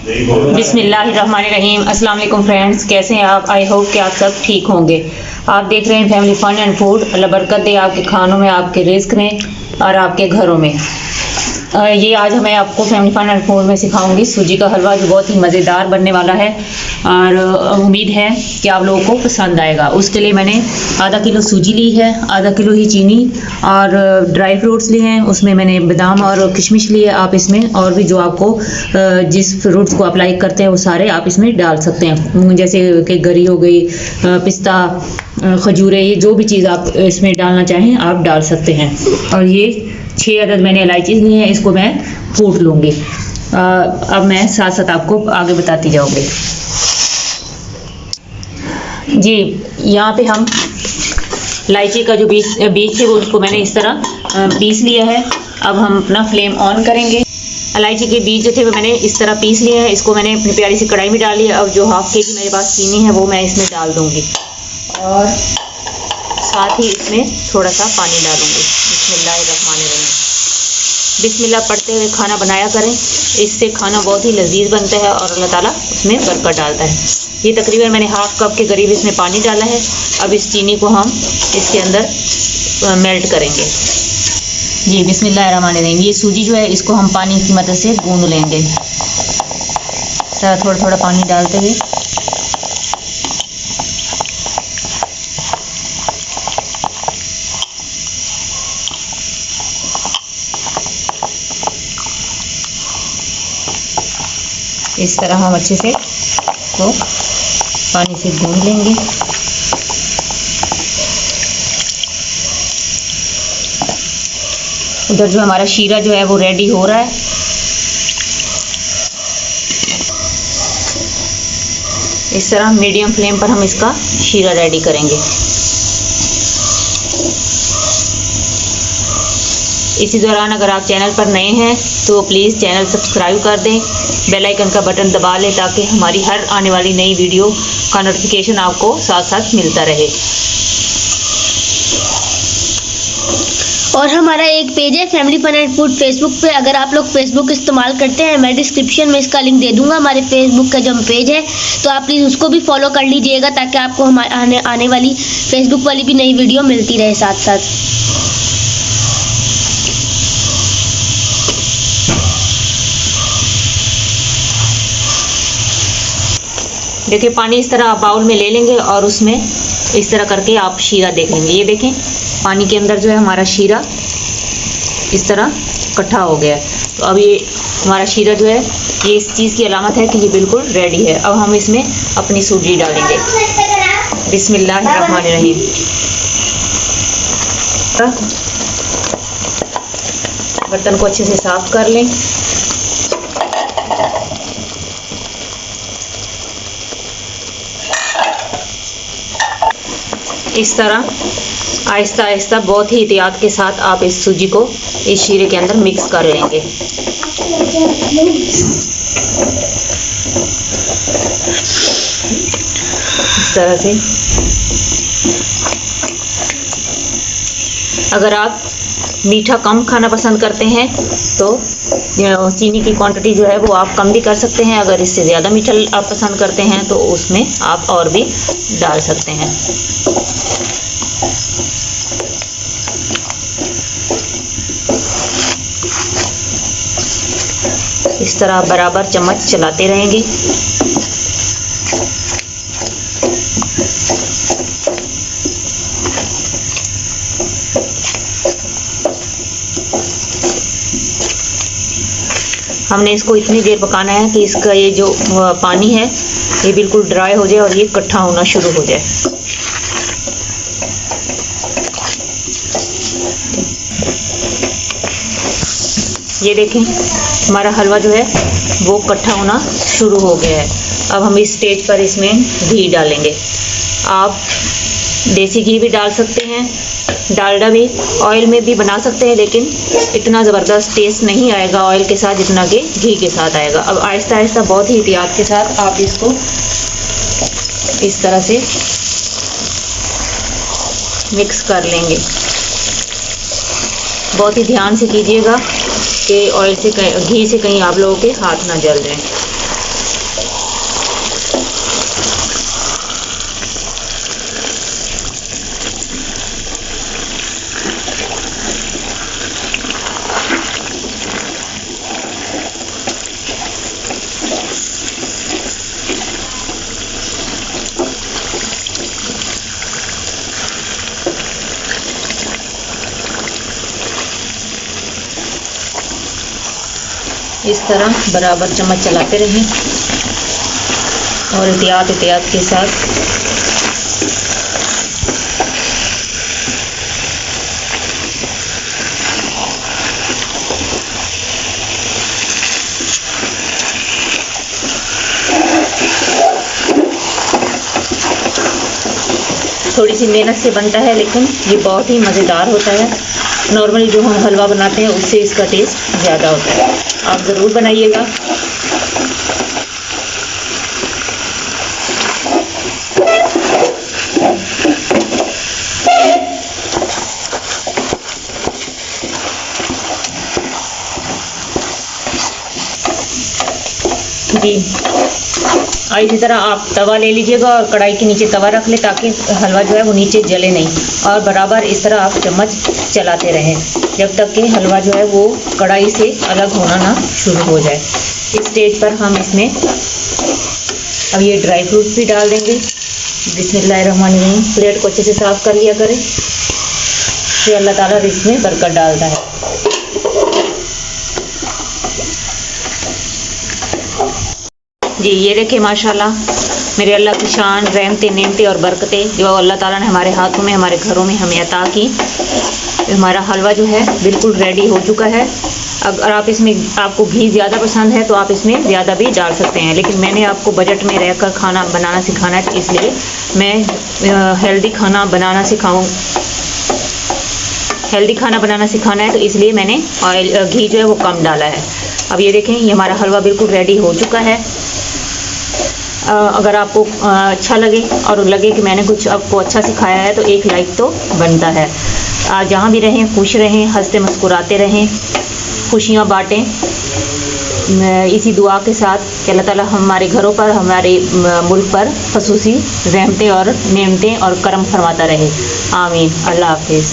बिस्मिल्लाहिर्रहमानिर्रहीम। अस्सलाम वालेकुम फ्रेंड्स, कैसे हैं आप? आई होप कि आप सब ठीक होंगे। आप देख रहे हैं फैमिली फन एंड फूड। अल्लाह बरकत दे आपके खानों में, आपके रिस्क में और आपके घरों में। ये आज मैं आपको फैमिली फन एंड फूड में सिखाऊंगी सूजी का हलवा, जो बहुत ही मज़ेदार बनने वाला है और उम्मीद है कि आप लोगों को पसंद आएगा। उसके लिए मैंने आधा किलो सूजी ली है, आधा किलो ही चीनी और ड्राई फ्रूट्स लिए हैं। उसमें मैंने बादाम और किशमिश लिए। आप इसमें और भी जो आपको जिस फ्रूट्स को आप लाइक करते हैं वो सारे आप इसमें डाल सकते हैं, जैसे कि गरी हो गई, पिस्ता, खजूरें, ये जो भी चीज़ आप इसमें डालना चाहें आप डाल सकते हैं। और ये 6 अदद मैंने इलायची ली है, इसको मैं कूट लूँगी। अब मैं साथ साथ आपको आगे बताती जाऊँगी। जी, यहाँ पे हम इलायची का जो बीज थे वो उसको मैंने इस तरह पीस लिया है। अब हम अपना फ्लेम ऑन करेंगे। इलायची के बीज जो थे वो मैंने इस तरह पीस लिए हैं। इसको मैंने अपनी प्यारी सी कढ़ाई में डाल लिया। अब जो हाफ केजी मेरे पास चीनी है वो मैं इसमें डाल दूँगी और साथ ही इसमें थोड़ा सा पानी डालूँगी। बिस्मिल्लाहिर्रहमानिर्रहीम। बिस्मिल्लाह पढ़ते हुए खाना बनाया करें, इससे खाना बहुत ही लजीज बनता है और अल्लाह ताला उसमें बरकत डालता है। ये तकरीबन मैंने हाफ कप के करीब इसमें पानी डाला है। अब इस चीनी को हम इसके अंदर मेल्ट करेंगे। जी, बिस्मिल्लाहिर्रहमानिर्रहीम। ये सूजी जो है इसको हम पानी की मदद से गूंद लेंगे, थोड़ा थोड़ा पानी डालते हुए। इस तरह हम अच्छे से तो पानी से गूंद लेंगे। उधर जो हमारा शीरा जो है वो रेडी हो रहा है। इस तरह मीडियम फ्लेम पर हम इसका शीरा रेडी करेंगे। इसी दौरान अगर आप चैनल पर नए हैं तो प्लीज़ चैनल सब्सक्राइब कर दें, बेल आइकन का बटन दबा लें ताकि हमारी हर आने वाली नई वीडियो का नोटिफिकेशन आपको साथ साथ मिलता रहे। और हमारा एक पेज है family fun and food Facebook पे। अगर आप लोग फेसबुक इस्तेमाल करते हैं, मैं डिस्क्रिप्शन में इसका लिंक दे दूंगा, हमारे फेसबुक का जो पेज है, तो आप प्लीज़ उसको भी फॉलो कर लीजिएगा ताकि आपको हमारे आने वाली फेसबुक वाली भी नई वीडियो मिलती रहे साथ साथ। देखिए, पानी इस तरह आप बाउल में ले लेंगे और उसमें इस तरह करके आप शीरा देख लेंगे। ये देखें, पानी के अंदर जो है हमारा शीरा इस तरह इकट्ठा हो गया है। तो अब ये हमारा शीरा जो है ये इस चीज़ की अलामत है कि ये बिल्कुल रेडी है। अब हम इसमें अपनी सूजी डालेंगे। बिस्मिल्लाहिर्रहमानिर्रहीम। बर्तन को अच्छे से साफ कर लें। इस तरह आहिस्ता आहिस्ता बहुत ही एहतियात के साथ आप इस सूजी को इस शीरे के अंदर मिक्स कर लेंगे। इस तरह से। अगर आप मीठा कम खाना पसंद करते हैं तो चीनी की क्वांटिटी जो है वो आप कम भी कर सकते हैं। अगर इससे ज़्यादा मीठा आप पसंद करते हैं तो उसमें आप और भी डाल सकते हैं। इस तरह बराबर चम्मच चलाते रहेंगे। हमने इसको इतनी देर पकाना है कि इसका ये जो पानी है ये बिल्कुल ड्राई हो जाए और ये इकट्ठा होना शुरू हो जाए। ये देखें, हमारा हलवा जो है वो इकट्ठा होना शुरू हो गया है। अब हम इस स्टेज पर इसमें घी डालेंगे। आप देसी घी भी डाल सकते हैं, डालडा भी, ऑयल में भी बना सकते हैं, लेकिन इतना ज़बरदस्त टेस्ट नहीं आएगा ऑयल के साथ जितना कि घी के साथ आएगा। अब आहिस्ता आहिस्ता बहुत ही एहतियात के साथ आप इसको इस तरह से मिक्स कर लेंगे। बहुत ही ध्यान से कीजिएगा कि ऑयल से घी से कहीं आप लोगों के हाथ ना जल जाएं। इस तरह बराबर चम्मच चलाते रहें और एहतियात के साथ। थोड़ी सी मेहनत से बनता है लेकिन ये बहुत ही मज़ेदार होता है। नॉर्मली जो हम हलवा बनाते हैं उससे इसका टेस्ट ज़्यादा होता है। आप ज़रूर बनाइएगा। जी, और इसी तरह आप तवा ले लीजिएगा और कढ़ाई के नीचे तवा रख ले ताकि हलवा जो है वो नीचे जले नहीं, और बराबर इस तरह आप चम्मच चलाते रहें जब तक कि हलवा जो है वो कढ़ाई से अलग होना ना शुरू हो जाए। इस स्टेज पर हम इसमें अब ये ड्राई फ्रूट्स भी डाल देंगे। बिस्मिल्लाहिर्रहमानिर्रहीम। प्लेट को अच्छे से साफ़ कर लिया करें, फिर अल्लाह ताला रिज़्क़ में बरकत डालता है। जी, ये देखिए माशाल्लाह मेरे अल्लाह की शान, रहमतें, नेमतें और बरकतें जो अल्लाह ताला ने हमारे हाथों में, हमारे घरों में हमें अता की। हमारा हलवा जो है बिल्कुल रेडी हो चुका है। अगर आप इसमें, आपको घी ज़्यादा पसंद है तो आप इसमें ज़्यादा भी डाल सकते हैं, लेकिन मैंने आपको बजट में रहकर खाना बनाना सिखाना है तो इसलिए मैं हेल्दी खाना बनाना सिखाना है तो इसलिए मैंने घी जो है वो कम डाला है। अब ये देखें, ये हमारा हलवा बिल्कुल रेडी हो चुका है। अगर आपको अच्छा लगे और लगे कि मैंने कुछ आपको अच्छा सिखाया है तो एक लाइक तो बनता है। जहाँ भी रहें खुश रहें, हंसते मुस्कुराते रहें, खुशियाँ बांटें। इसी दुआ के साथ कि अल्लाह ताला हमारे घरों पर, हमारे मुल्क पर खसूसी रहमतें और नेमतें और करम फरमाता रहे। आमीन। अल्लाह हाफिज़।